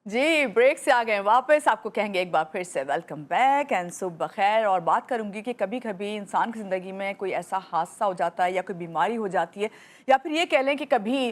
जी, break से आ गए वापस। आपको कहेंगे एक बार फिर से वेलकम बैक एंड सुबह बखैर। और बात करूंगी कि कभी कभी इंसान की ज़िंदगी में कोई ऐसा हादसा हो जाता है या कोई बीमारी हो जाती है, या फिर ये कह लें कि कभी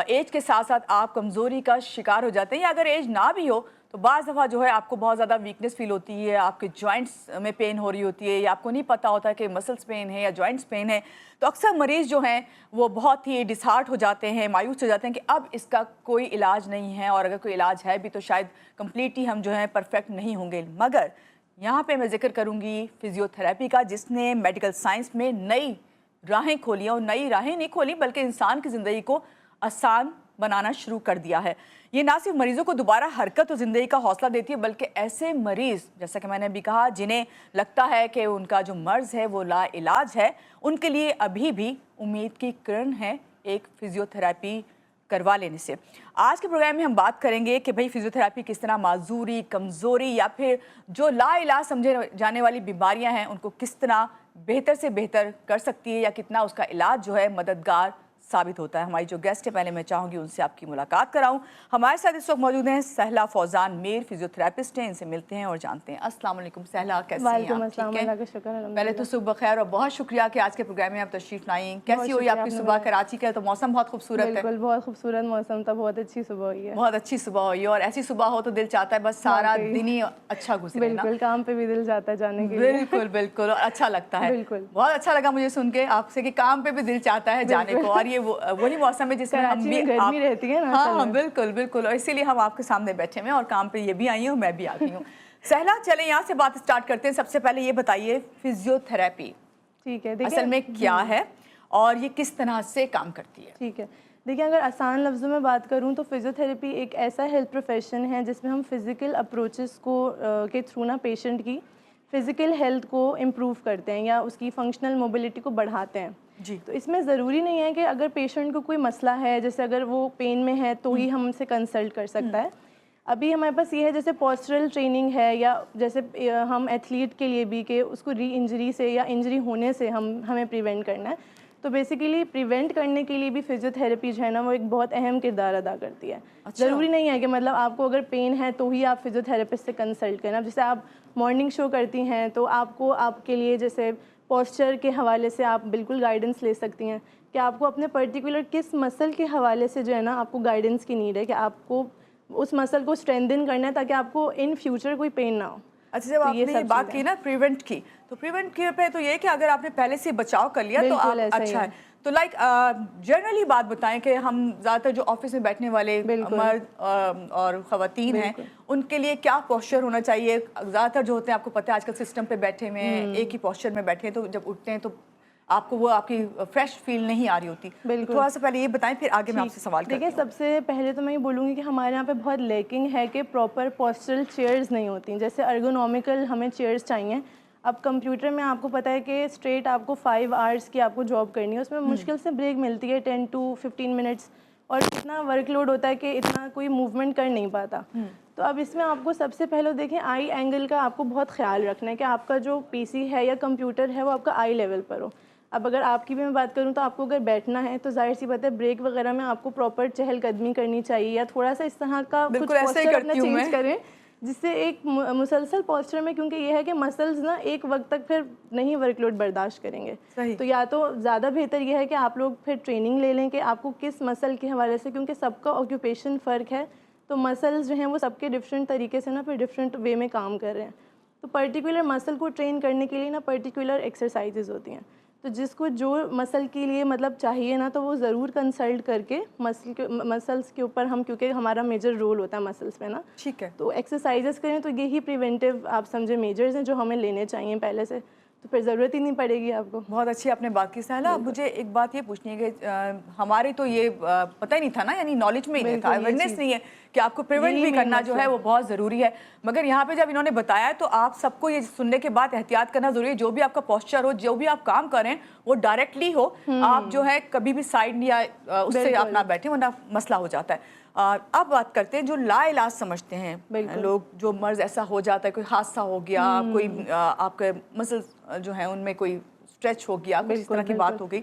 एज के साथ साथ आप कमज़ोरी का शिकार हो जाते हैं, या अगर एज ना भी हो तो बाज़ दफ़ा जो है आपको बहुत ज़्यादा वीकनेस फील होती है, आपके जॉइंट्स में पेन हो रही होती है, या आपको नहीं पता होता कि मसल्स पेन है या जॉइंट्स पेन है। तो अक्सर मरीज़ जो हैं वो बहुत ही डिसहार्ट हो जाते हैं, मायूस हो जाते हैं कि अब इसका कोई इलाज नहीं है, और अगर कोई इलाज है भी तो शायद कंप्लीटली हम जो है परफेक्ट नहीं होंगे। मगर यहाँ पे मैं जिक्र करूँगी फिजियोथेरेपी का, जिसने मेडिकल साइंस में नई राहें खोली हैं, और नई राहें नहीं खोली बल्कि इंसान की ज़िंदगी को आसान बनाना शुरू कर दिया है। ये ना सिर्फ मरीजों को दोबारा हरकत और ज़िंदगी का हौसला देती है, बल्कि ऐसे मरीज़, जैसा कि मैंने अभी कहा, जिन्हें लगता है कि उनका जो मर्ज़ है वो लाइलाज है, उनके लिए अभी भी उम्मीद की किरण है एक फिजियोथेरेपी करवा लेने से। आज के प्रोग्राम में हम बात करेंगे कि भाई फिजियोथेरेपी किस तरह माजूरी, कमज़ोरी या फिर जो लाइलाज समझे जाने वाली बीमारियां हैं उनको किस तरह बेहतर से बेहतर कर सकती है, या कितना उसका इलाज जो है मददगार साबित होता है। हमारी जो गेस्ट है, पहले मैं चाहूँगी उनसे आपकी मुलाकात कराऊँ। हमारे साथ इस वक्त मौजूद हैं सहला फौजान मीर, फिजियोथेरेपिस्ट हैं। इनसे मिलते हैं और जानते हैं। अस्सलाम वालेकुम सहला, कैसी हैं आप? ठीक है, पहले तो सुबह खैर और बहुत शुक्रिया कि आज के प्रोग्राम में आप तशरीफ लाई। कैसी हुई आपकी सुबह? कराची का तो मौसम बहुत खूबसूरत है। बिल्कुल, बहुत खूबसूरत मौसम था, बहुत अच्छी सुबह हुई है। बहुत अच्छी सुबह हुई है, और ऐसी सुबह हो तो दिल चाहता है बस सारा दिन ही अच्छा गुजरे ना। बिल्कुल, काम पे भी दिल जाता है जाने के लिए। बिल्कुल बिल्कुल, और अच्छा लगता है। बिल्कुल, बहुत अच्छा लगा मुझे सुन के आपसे कि काम पे भी दिल चाहता है जाने को, और ये वही मौसम है जिसमें हम भी गर्मी रहती है ना। हाँ बिल्कुल बिल्कुल, और इसीलिए हम आपके सामने बैठे हुए हैं, और काम पे ये भी आई हूँ, मैं भी आ गई हूँ। सहला, चले यहाँ से बात स्टार्ट करते हैं। सबसे पहले ये बताइए फिजियोथेरेपी ठीक है, असल में क्या है और ये किस तरह से काम करती है? ठीक है, देखिए, अगर आसान लफ्ज़ों में बात करूं तो फिजियोथेरेपी एक ऐसा हेल्थ प्रोफेशन है जिसमें हम फिज़िकल अप्रोचेस को के थ्रू ना पेशेंट की फ़िज़िकल हेल्थ को इम्प्रूव करते हैं या उसकी फंक्शनल मोबिलिटी को बढ़ाते हैं जी। तो इसमें ज़रूरी नहीं है कि अगर पेशेंट को कोई मसला है, जैसे अगर वो पेन में है तो ही हमसे कंसल्ट कर सकता है। अभी हमारे पास ये है, जैसे पोस्चरल ट्रेनिंग है, या जैसे हम एथलीट के लिए भी कि उसको री इंजरी से या इंजरी होने से हमें प्रिवेंट करना है। तो बेसिकली प्रिवेंट करने के लिए भी फिजियोथेरेपी जो है ना वो एक बहुत अहम किरदार अदा करती है। अच्छा। ज़रूरी नहीं है कि मतलब आपको अगर पेन है तो ही आप फिजियोथेरेपिस्ट से कंसल्ट करें। अब जैसे आप मॉर्निंग शो करती हैं तो आपको आपके लिए जैसे पोस्चर के हवाले से आप बिल्कुल गाइडेंस ले सकती हैं कि आपको अपने पर्टिकुलर किस मसल के हवाले से जो है ना आपको गाइडेंस की नीड है, कि आपको उस मसल को स्ट्रेंथन करना है ताकि आपको इन फ्यूचर कोई पेन ना हो। अच्छा, जब आपने ये बात की ना प्रिवेंट की, तो प्रिवेंट के पे तो ये है कि अगर आपने पहले से बचाव कर लिया तो आप अच्छा है। तो लाइक जनरली बात बताएं कि हम ज़्यादातर जो ऑफिस में बैठने वाले मर्द और ख़वातीन हैं उनके लिए क्या पोस्चर होना चाहिए? ज़्यादातर जो होते हैं, आपको पता है आजकल सिस्टम पे बैठे हुए हैं, एक ही पोस्चर में बैठे हैं, तो जब उठते हैं तो आपको वो आपकी फ्रेश फील नहीं आ रही होती। तो थोड़ा सा पहले ये बताएं, फिर आगे मैं आपसे सवाल करती हूं। देखिए, सबसे पहले तो मैं ये बोलूँगी कि हमारे यहाँ पे बहुत लैकिंग है कि प्रॉपर पोस्चरल चेयर्स नहीं होती। जैसे अर्गोनॉमिकल हमें चेयर्स चाहिए। अब कंप्यूटर में आपको पता है कि स्ट्रेट आपको 5 आवर्स की आपको जॉब करनी है, उसमें मुश्किल से ब्रेक मिलती है 10 to 15 मिनट्स, और इतना वर्कलोड होता है कि इतना कोई मूवमेंट कर नहीं पाता। तो अब इसमें आपको सबसे पहले देखें, आई एंगल का आपको बहुत ख्याल रखना है कि आपका जो पीसी है या कंप्यूटर है वो आपका आई लेवल पर हो। अब अगर आपकी भी मैं बात करूं तो आपको अगर बैठना है तो जाहिर सी बात है ब्रेक वगैरह में आपको प्रॉपर चहलकदमी करनी चाहिए, या थोड़ा सा इस तरह का कुछ पोस्चर अपना चेंज करें जिससे एक मुसलसल पोस्चर में, क्योंकि ये है कि मसल्स ना एक वक्त तक फिर नहीं वर्कलोड बर्दाश्त करेंगे। तो या तो ज़्यादा बेहतर ये है कि आप लोग फिर ट्रेनिंग ले लें कि आपको किस मसल के हवाले से, क्योंकि सबका ऑक्यूपेशन फ़र्क है, तो मसल्स जो हैं वो सबके डिफरेंट तरीके से ना फिर डिफरेंट वे में काम कर रहे हैं। तो पर्टिकुलर मसल को ट्रेन करने के लिए ना पर्टिकुलर एक्सरसाइजेज होती हैं। तो जिसको जो मसल के लिए मतलब चाहिए ना, तो वो ज़रूर कंसल्ट करके मसल्स के ऊपर हम, क्योंकि हमारा मेजर रोल होता है मसल्स पे ना, ठीक है, तो एक्सरसाइजेस करें। तो यही प्रिवेंटिव आप समझे मेजर्स हैं जो हमें लेने चाहिए पहले से, तो फिर ज़रूरत ही नहीं पड़ेगी आपको। बहुत अच्छी आपने बात की सहला। अब मुझे एक बात ये पूछनी है कि हमारे तो ये पता ही नहीं था ना, यानी नॉलेज में ही नहीं था, अवेयरनेस नहीं है कि आपको प्रिवेंट भी करना जो है वो बहुत ज़रूरी है। मगर यहाँ पे जब इन्होंने बताया तो आप सबको ये सुनने के बाद एहतियात करना ज़रूरी है। जो भी आपका पोस्चर हो, जो भी आप काम करें वो डायरेक्टली हो, आप जो है कभी भी साइड या उससे आप ना बैठें, वरना मसला हो जाता है। अब बात करते हैं जो लाइलाज समझते हैं लोग, जो मर्ज ऐसा हो जाता है, कोई हादसा हो गया, कोई आपके मसल्स जो है उनमें कोई स्ट्रेच हो गया, कुछ इस तरह की बात हो गई,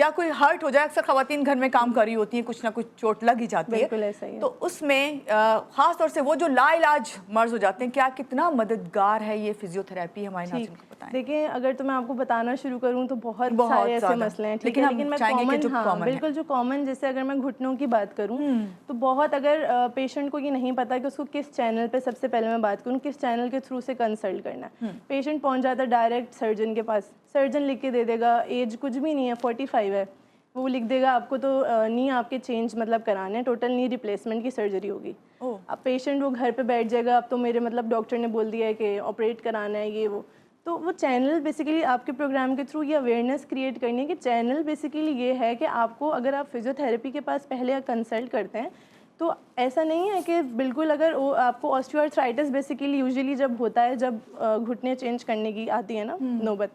या कोई हर्ट हो जाए, अक्सर खवातीन घर में काम कर रही होती हैं, कुछ ना कुछ चोट लग ही जाती है, बिल्कुल ऐसा ही है। तो उसमें खास तौर से वो जो लाइलाज मर्ज हो जाते हैं, क्या कितना मददगार है ये फिजियोथेरेपी, हमारे नाज़रीन को बताएं। देखिए, अगर तो मैं आपको बताना शुरू करूँ तो बहुत बहुत सारे ऐसे ज़्यादा। मसले हैं, ठीक लेकिन है, हम लेकिन मैं चाहेंगे कि कॉमन, जो हाँ कॉमन है। बिल्कुल, जो कॉमन, जैसे अगर मैं घुटनों की बात करूँ तो बहुत, अगर पेशेंट को ये नहीं पता कि उसको किस चैनल पे, सबसे पहले मैं बात करूँ किस चैनल के थ्रू से कंसल्ट करना है। पेशेंट पहुंच जाता है डायरेक्ट सर्जन के पास, सर्जन लिख के दे देगा, एज कुछ भी नहीं है, 45 है, वो लिख देगा आपको तो नी आपके चेंज मतलब कराने हैं, टोटल नी रिप्लेसमेंट की सर्जरी होगी। अब पेशेंट वो घर पे बैठ जाएगा, अब तो मेरे मतलब डॉक्टर ने बोल दिया है कि ऑपरेट कराना है, ये वो। तो वो चैनल बेसिकली आपके प्रोग्राम के थ्रू ये अवेयरनेस क्रिएट करनी है कि चैनल बेसिकली ये है कि आपको, अगर आप फिजियोथेरेपी के पास पहले कंसल्ट करते हैं तो ऐसा नहीं है कि बिल्कुल, अगर वो आपको ऑस्टियोआर्थराइटिस बेसिकली यूजुअली जब होता है, जब घुटने चेंज करने की आती है ना नौबत,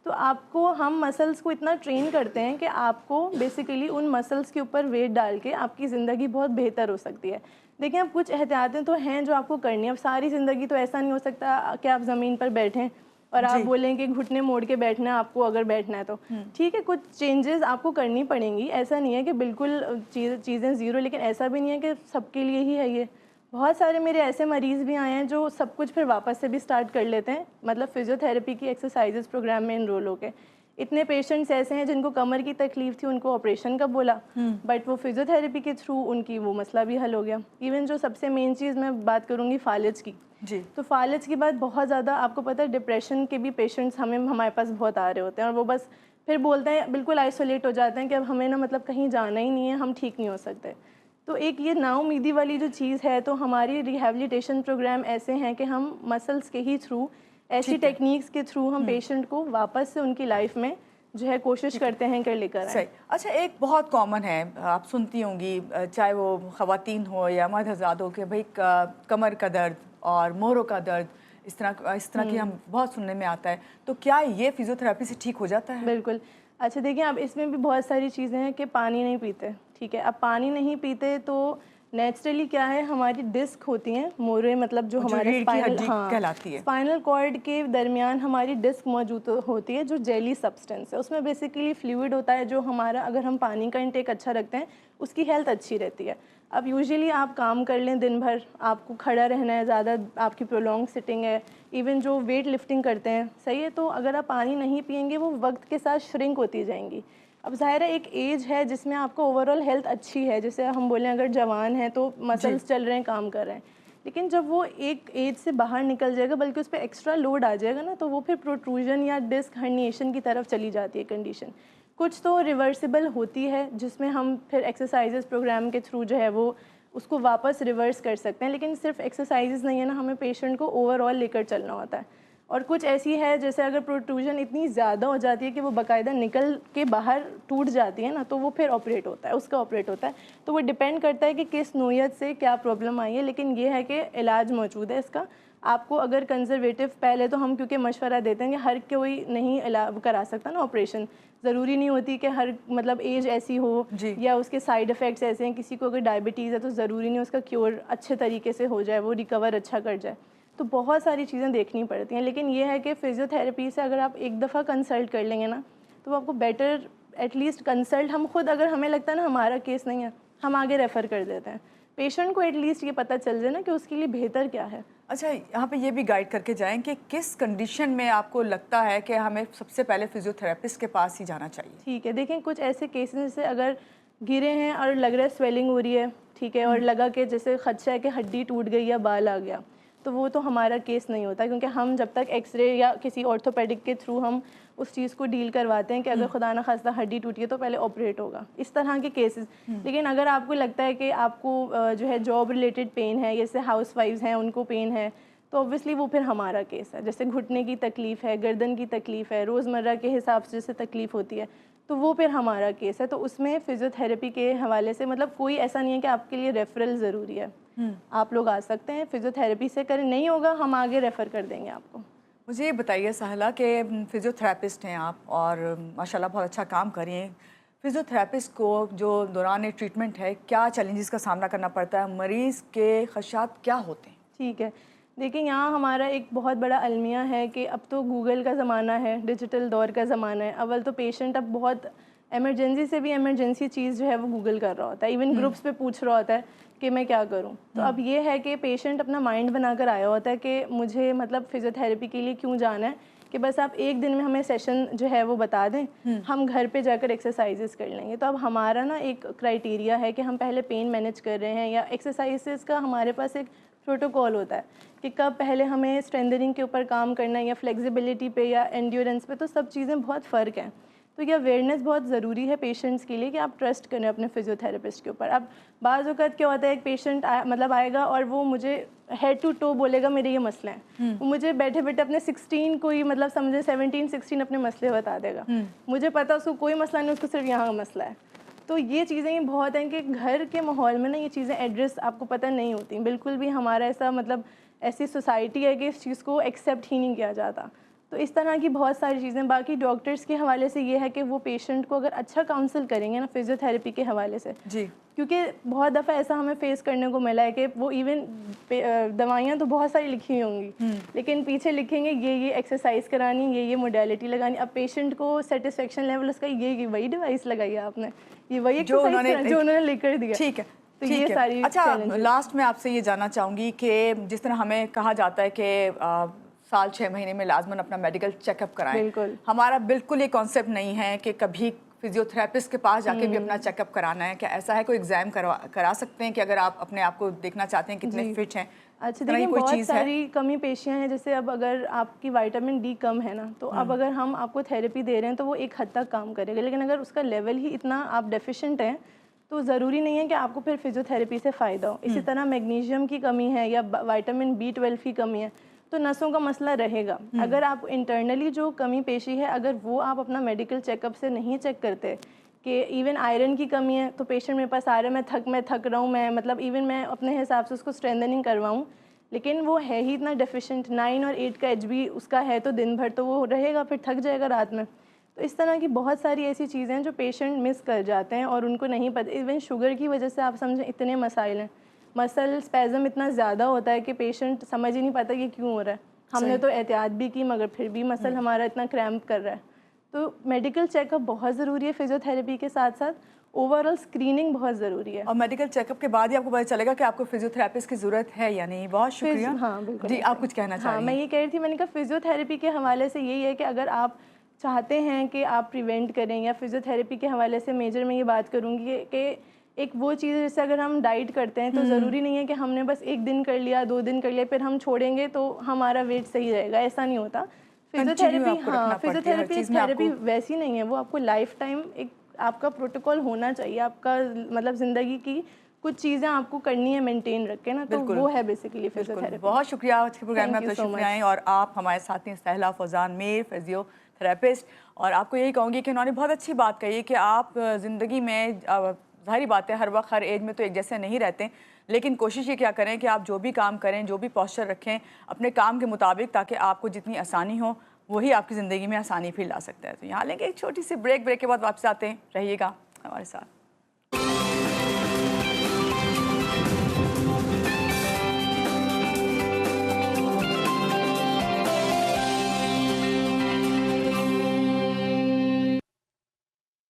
तो आपको हम मसल्स को इतना ट्रेन करते हैं कि आपको बेसिकली उन मसल्स के ऊपर वेट डाल के आपकी ज़िंदगी बहुत बेहतर हो सकती है। देखिए, अब कुछ एहतियातें तो हैं जो आपको करनी है। अब सारी ज़िंदगी तो ऐसा नहीं हो सकता कि आप ज़मीन पर बैठें और आप बोलें कि घुटने मोड़ के बैठना है आपको, अगर बैठना है तो ठीक है, कुछ चेंजेस आपको करनी पड़ेंगी। ऐसा नहीं है कि बिल्कुल चीज़ें ज़ीरो, लेकिन ऐसा भी नहीं है कि सबके लिए ही है ये। बहुत सारे मेरे ऐसे मरीज़ भी आए हैं जो सब कुछ फिर वापस से भी स्टार्ट कर लेते हैं, मतलब फिजियोथेरेपी की एक्सरसाइजेस प्रोग्राम में इनरोल होके। इतने पेशेंट्स ऐसे हैं जिनको कमर की तकलीफ थी, उनको ऑपरेशन का बोला, बट वो फिजियोथेरेपी के थ्रू उनकी वो मसला भी हल हो गया। इवन जो सबसे मेन चीज़ मैं बात करूँगी फालिज की, जी, तो फालिज की बात बहुत ज़्यादा, आपको पता है डिप्रेशन के भी पेशेंट्स हमारे पास बहुत आ रहे होते हैं, और वो बस फिर बोलते हैं, बिल्कुल आइसोलेट हो जाते हैं कि अब हमें ना मतलब कहीं जाना ही नहीं है, हम ठीक नहीं हो सकते। तो एक ये नाउमीदी वाली जो चीज़ है, तो हमारी रिहैबिलिटेशन प्रोग्राम ऐसे हैं कि हम मसल्स के ही थ्रू, ऐसी टेक्निक्स के थ्रू हम पेशेंट को वापस से उनकी लाइफ में जो है कोशिश करते हैं कि लेकर आए। सही। अच्छा, एक बहुत कॉमन है, आप सुनती होंगी, चाहे वो खवातीन हो या मर्द हज़रात हो, कि भाई कमर का दर्द और मोरों का दर्द, इस तरह की हम बहुत सुनने में आता है, तो क्या ये फिजियोथेरेपी से ठीक हो जाता है? बिल्कुल। अच्छा, देखिए, अब इसमें भी बहुत सारी चीज़ें हैं कि पानी नहीं पीते, ठीक है। अब पानी नहीं पीते तो नेचुरली क्या है, हमारी डिस्क होती हैं, मोरे मतलब जो जो हमारे रीढ़ की स्पाइनल, हड्डी हाँ, कहलाती है। स्पाइनल कॉर्ड के दरमियान हमारी डिस्क मौजूद होती है, जो जेली सब्सटेंस है। उसमें बेसिकली फ्लूइड होता है, जो हमारा, अगर हम पानी का इंटेक अच्छा रखते हैं, उसकी हेल्थ अच्छी रहती है। अब यूजुअली आप काम कर लें दिन भर, आपको खड़ा रहना है ज़्यादा, आपकी प्रोलॉन्ग सिटिंग है, इवन जो वेट लिफ्टिंग करते हैं, सही है, तो अगर आप पानी नहीं पिएंगे, वो वक्त के साथ श्रिंक होती जाएंगी। अब ज़ाहिर है, एक एज है जिसमें आपको ओवरऑल हेल्थ अच्छी है, जैसे हम बोलें अगर जवान है तो मसल्स चल रहे हैं, काम कर रहे हैं, लेकिन जब वो एक एज से बाहर निकल जाएगा, बल्कि उस पर एक्स्ट्रा लोड आ जाएगा ना, तो वो फिर प्रोट्रूजन या डिस्क हर्निएशन की तरफ चली जाती है कंडीशन। कुछ तो रिवर्सिबल होती है, जिसमें हम फिर एक्सरसाइजेस प्रोग्राम के थ्रू जो है वो उसको वापस रिवर्स कर सकते हैं, लेकिन सिर्फ एक्सरसाइजेस नहीं है ना, हमें पेशेंट को ओवरऑल लेकर चलना होता है। और कुछ ऐसी है, जैसे अगर प्रोट्रूजन इतनी ज़्यादा हो जाती है कि वो बाकायदा निकल के बाहर टूट जाती है ना, तो वो फिर ऑपरेट होता है, उसका ऑपरेट होता है। तो वो डिपेंड करता है कि किस नोयत से क्या प्रॉब्लम आई है, लेकिन ये है कि इलाज मौजूद है इसका। आपको अगर कंजर्वेटिव, पहले तो हम क्योंकि मशवरा देते हैं कि हर कोई नहीं इलाज करा सकता ना ऑपरेशन, ज़रूरी नहीं होती कि हर मतलब एज ऐसी हो या उसके साइड इफ़ेक्ट्स ऐसे हैं। किसी को अगर डायबिटीज़ है तो ज़रूरी नहीं उसका क्योर अच्छे तरीके से हो जाए, वो रिकवर अच्छा कर जाए। तो बहुत सारी चीज़ें देखनी पड़ती हैं, लेकिन ये है कि फ़िज़ियोथेरेपी से अगर आप एक दफ़ा कंसल्ट कर लेंगे ना, तो वो आपको बेटर, एटलीस्ट कंसल्ट हम खुद, अगर हमें लगता है ना हमारा केस नहीं है, हम आगे रेफ़र कर देते हैं। पेशेंट को एटलीस्ट ये पता चल जाए ना कि उसके लिए बेहतर क्या है। अच्छा, यहाँ पे ये भी गाइड करके जाएं कि किस कंडीशन में आपको लगता है कि हमें सबसे पहले फिजियोथेरेपिस्ट के पास ही जाना चाहिए? ठीक है, देखें, कुछ ऐसे केसेस जैसे अगर गिरे हैं और लग रहा है स्वेलिंग हो रही है, ठीक है, और लगा कि जैसे खदशा है कि हड्डी टूट गई या बाल आ गया, तो वो तो हमारा केस नहीं होता, क्योंकि हम जब तक एक्सरे या किसी ऑर्थोपेडिक के थ्रू हम उस चीज़ को डील करवाते हैं कि अगर खुदा ना खास्ता हड्डी टूटी है तो पहले ऑपरेट होगा, इस तरह के केसेस। लेकिन अगर आपको लगता है कि आपको जो है जॉब रिलेटेड पेन है, जैसे हाउस वाइफ्स हैं उनको पेन है, तो ऑब्वियसली वो फिर हमारा केस है। जैसे घुटने की तकलीफ़ है, गर्दन की तकलीफ़ है, रोज़मर्रा के हिसाब से जैसे तकलीफ़ होती है, तो वो फिर हमारा केस है। तो उसमें फ़िज़ियोथेरेपी के हवाले से मतलब कोई ऐसा नहीं है कि आपके लिए रेफरल ज़रूरी है। आप लोग आ सकते हैं, फ़िज़ियोथेरेपी से करें, नहीं होगा हम आगे रेफ़र कर देंगे आपको। मुझे ये बताइए साहिला कि फिजियोथेरेपिस्ट हैं आप और माशाल्लाह बहुत अच्छा काम कर रही हैं। फिजियोथेरेपिस्ट को जो दौरान ट्रीटमेंट है, क्या चैलेंजेस का सामना करना पड़ता है? मरीज़ के खदशात क्या होते हैं? ठीक है, देखिए, यहाँ हमारा एक बहुत बड़ा अलमिया है कि अब तो गूगल का ज़माना है, डिजिटल दौर का ज़माना है। अव्वल तो पेशेंट अब बहुत इमरजेंसी से भी इमरजेंसी चीज़ जो है वो गूगल कर रहा होता है, इवन ग्रुप्स पे पूछ रहा होता है कि मैं क्या करूं। तो अब ये है कि पेशेंट अपना माइंड बनाकर आया होता है कि मुझे मतलब फिजियोथेरेपी के लिए क्यों जाना है, कि बस आप एक दिन में हमें सेशन जो है वो बता दें, हम घर पे जाकर एक्सरसाइजेस कर लेंगे। तो अब हमारा ना एक क्राइटेरिया है कि हम पहले पेन मैनेज कर रहे हैं या एक्सरसाइजेस का हमारे पास एक प्रोटोकॉल होता है कि कब पहले हमें स्ट्रेंथनिंग के ऊपर काम करना है या फ्लेक्सिबिलिटी पे या एंड्योरेंस पे। तो सब चीज़ें बहुत फ़र्क हैं। तो ये अवेयरनेस बहुत ज़रूरी है पेशेंट्स के लिए कि आप ट्रस्ट करें अपने फिजियोथेरेपिस्ट के ऊपर। अब बाज़ वक़्त क्या होता है, एक पेशेंट मतलब आएगा और वो मुझे हेड टू टो बोलेगा मेरे ये मसले हैं। वो मुझे बैठे बैठे अपने 16 कोई मतलब समझे 17-16 अपने मसले बता देगा। मुझे पता उसको कोई मसला नहीं, उसको सिर्फ यहाँ का मसला है। तो ये चीज़ें ही बहुत हैं कि घर के माहौल में ना ये चीज़ें एड्रेस आपको पता नहीं होती बिल्कुल भी। हमारा ऐसा मतलब ऐसी सोसाइटी है कि इस चीज़ को एक्सेप्ट ही नहीं किया जाता। तो इस तरह की बहुत सारी चीज़ें। बाकी डॉक्टर्स के हवाले से ये है कि वो पेशेंट को अगर अच्छा काउंसल करेंगे ना फिजियोथेरेपी के हवाले से जी, क्योंकि बहुत दफ़ा ऐसा हमें फेस करने को मिला है कि वो इवन दवाइयाँ तो बहुत सारी लिखी होंगी लेकिन पीछे लिखेंगे ये एक्सरसाइज करानी, ये मोडेलिटी लगानी। अब पेशेंट को सेटिस्फेक्शन लेवल उसका ये वही डिवाइस लगाई आपने, ये वही एक्सरसाइज जो उन्होंने लिख कर दिया। ठीक है। तो ये सारी अच्छा, लास्ट में आपसे ये जानना चाहूँगी कि जिस तरह हमें कहा जाता है कि साल 6 महीने में लाजमन अपना मेडिकल चेकअप कराएं, बिल्कुल हमारा बिल्कुल ये कॉन्सेप्ट नहीं है कि कभी फिजियोथेरेपिस्ट के पास जाके भी अपना चेकअप कराना है। क्या ऐसा है, कोई एग्जाम करा सकते हैं कि अगर आप अपने आप को देखना चाहते हैं कितने फिट हैं? अच्छा देखिए, बहुत सारी कमी पेशियाँ हैं। जैसे अब अगर आपकी विटामिन डी कम है ना, तो अब अगर हम आपको थेरेपी दे रहे हैं तो वो एक हद तक काम करेगा, लेकिन अगर उसका लेवल ही इतना आप डेफिशिएंट हैं तो ज़रूरी नहीं है कि आपको फिर फिजियोथेरेपी से फ़ायदा हो। इसी तरह मैग्नीशियम की कमी है या विटामिन B12 की कमी है तो नसों का मसला रहेगा। अगर आप इंटरनली जो कमी पेशी है अगर वो आप अपना मेडिकल चेकअप से नहीं चेक करते कि इवन आयरन की कमी है तो पेशेंट मेरे पास आ रहा है, मैं थक रहा हूँ, मैं मतलब इवन मैं अपने हिसाब से उसको स्ट्रेंथनिंग करवाऊँ, लेकिन वो है ही इतना डेफिशिएंट, 9 और 8 का HB उसका है तो दिन भर तो वो रहेगा, फिर थक जाएगा रात में। तो इस तरह की बहुत सारी ऐसी चीज़ें हैं जो पेशेंट मिस कर जाते हैं और उनको नहीं पता। इवन शुगर की वजह से आप समझें इतने मसाइल हैं, मसल स्पैज़म इतना ज़्यादा होता है कि पेशेंट समझ ही नहीं पाता कि क्यों हो रहा है। हमने तो एहतियात भी की मगर फिर भी मसल हमारा इतना क्रैम्प कर रहा है। तो मेडिकल चेकअप बहुत ज़रूरी है फिजियोथेरेपी के साथ साथ, ओवरऑल स्क्रीनिंग बहुत ज़रूरी है। और मेडिकल चेकअप के बाद ही आपको पता चलेगा कि आपको फिजियोथेरेपिस्ट की ज़रूरत है या नहीं। बहुत शुक्रिया। हाँ बिल्कुल जी, आप कुछ कहना चाह रही हैं? मैं ये कह रही थी, मैंने कहा फिजियोथेरेपी के हवाले से यही है कि अगर आप चाहते हैं कि आप प्रिवेंट करें या फिजियोथेरेपी के हवाले से मेजर मैं ये बात करूँगी कि एक वो चीज़ जैसे अगर हम डाइट करते हैं तो ज़रूरी नहीं है कि हमने बस 1 दिन कर लिया, 2 दिन कर लिया फिर हम छोड़ेंगे तो हमारा वेट सही रहेगा, ऐसा नहीं होता। फिजियोथेरेपी फिजियोथेरेपी थेरेपी वैसी नहीं है, वो आपको लाइफ टाइम एक आपका प्रोटोकॉल होना चाहिए। आपका मतलब ज़िंदगी की कुछ चीज़ें आपको करनी है मेंटेन रख के ना, तो वो है बेसिकली फिजियोथेरेपी। बहुत शुक्रिया आज के प्रोग्राम में आप तशरीफ लाए और आप हमारे साथ हैं सहला फौजान मीर, फिजियोथेरेपिस्ट। और आपको यही कहूँगी कि उन्होंने बहुत अच्छी बात कही कि आप ज़िंदगी में ज़ाहिर बात है हर वक्त हर एज में तो एक जैसे नहीं रहते, लेकिन कोशिश ये क्या करें कि आप जो भी काम करें, जो भी पोस्चर रखें अपने काम के मुताबिक, ताकि आपको जितनी आसानी हो वही आपकी ज़िंदगी में आसानी फिर ला सकता है। तो यहाँ लेंगे एक छोटी सी ब्रेक के बाद वापस आते हैं, रहिएगा हमारे साथ।